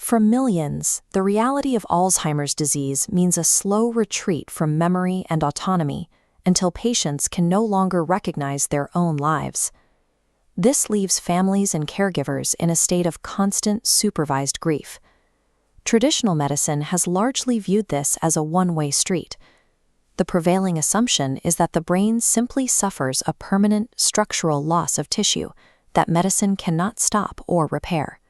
For millions, the reality of Alzheimer's disease means a slow retreat from memory and autonomy until patients can no longer recognize their own lives. This leaves families and caregivers in a state of constant supervised grief. Traditional medicine has largely viewed this as a one-way street. The prevailing assumption is that the brain simply suffers a permanent structural loss of tissue that medicine cannot stop or repair.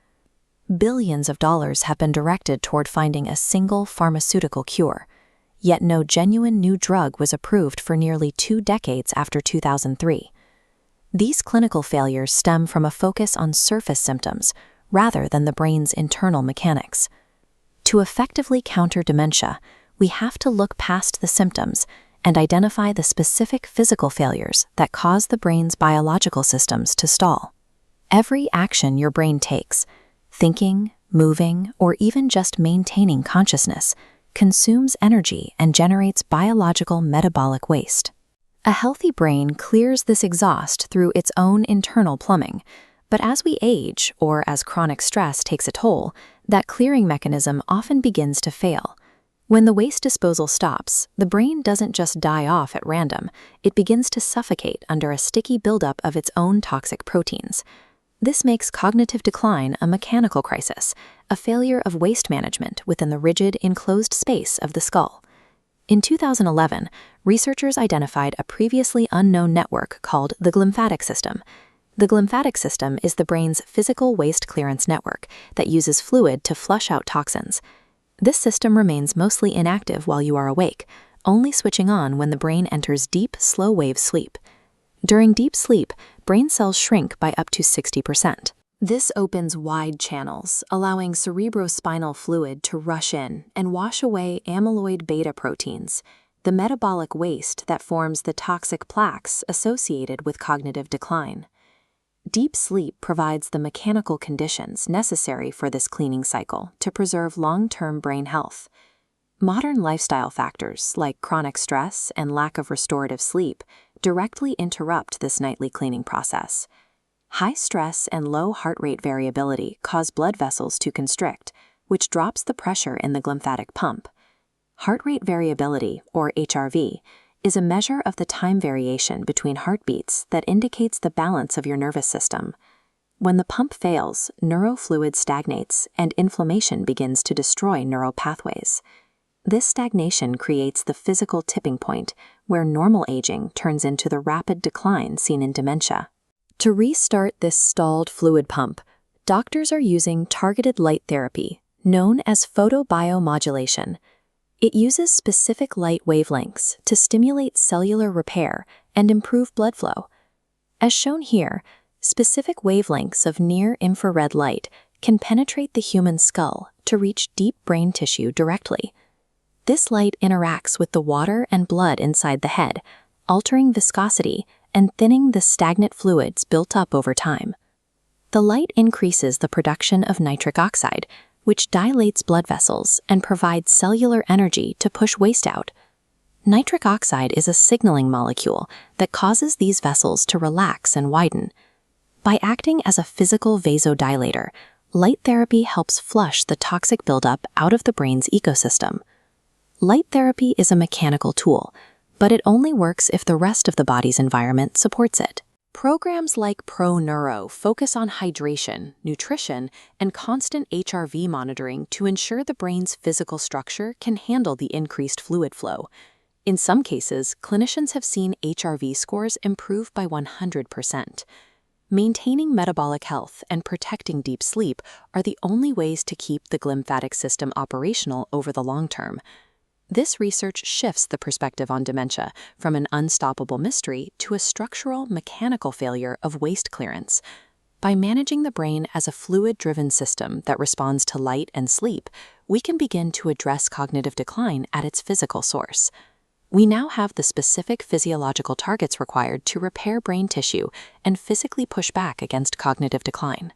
Billions of dollars have been directed toward finding a single pharmaceutical cure, yet no genuine new drug was approved for nearly 2 decades after 2003. These clinical failures stem from a focus on surface symptoms rather than the brain's internal mechanics. To effectively counter dementia, we have to look past the symptoms and identify the specific physical failures that cause the brain's biological systems to stall. Every action your brain takes, thinking, moving, or even just maintaining consciousness, consumes energy and generates biological metabolic waste. A healthy brain clears this exhaust through its own internal plumbing, but as we age, or as chronic stress takes a toll, that clearing mechanism often begins to fail. When the waste disposal stops, the brain doesn't just die off at random, it begins to suffocate under a sticky buildup of its own toxic proteins. This makes cognitive decline a mechanical crisis, a failure of waste management within the rigid, enclosed space of the skull. In 2011, researchers identified a previously unknown network called the Glymphatic System. The Glymphatic System is the brain's physical waste clearance network that uses fluid to flush out toxins. This system remains mostly inactive while you are awake, only switching on when the brain enters deep, slow-wave sleep. During deep sleep, brain cells shrink by up to 60%. This opens wide channels, allowing cerebrospinal fluid to rush in and wash away amyloid beta proteins, the metabolic waste that forms the toxic plaques associated with cognitive decline. Deep sleep provides the mechanical conditions necessary for this cleaning cycle to preserve long-term brain health. Modern lifestyle factors like chronic stress and lack of restorative sleep directly interrupt this nightly cleaning process. High stress and low heart rate variability cause blood vessels to constrict, which drops the pressure in the glymphatic pump. Heart rate variability, or HRV, is a measure of the time variation between heartbeats that indicates the balance of your nervous system. When the pump fails, neurofluid stagnates and inflammation begins to destroy neural pathways. This stagnation creates the physical tipping point where normal aging turns into the rapid decline seen in dementia. To restart this stalled fluid pump, doctors are using targeted light therapy, known as photobiomodulation. It uses specific light wavelengths to stimulate cellular repair and improve blood flow. As shown here, specific wavelengths of near-infrared light can penetrate the human skull to reach deep brain tissue directly. This light interacts with the water and blood inside the head, altering viscosity and thinning the stagnant fluids built up over time. The light increases the production of nitric oxide, which dilates blood vessels and provides cellular energy to push waste out. Nitric oxide is a signaling molecule that causes these vessels to relax and widen. By acting as a physical vasodilator, light therapy helps flush the toxic buildup out of the brain's ecosystem. Light therapy is a mechanical tool, but it only works if the rest of the body's environment supports it. Programs like ProNeuro focus on hydration, nutrition, and constant HRV monitoring to ensure the brain's physical structure can handle the increased fluid flow. In some cases, clinicians have seen HRV scores improve by 100%. Maintaining metabolic health and protecting deep sleep are the only ways to keep the glymphatic system operational over the long term. This research shifts the perspective on dementia from an unstoppable mystery to a structural, mechanical failure of waste clearance. By managing the brain as a fluid-driven system that responds to light and sleep, we can begin to address cognitive decline at its physical source. We now have the specific physiological targets required to repair brain tissue and physically push back against cognitive decline.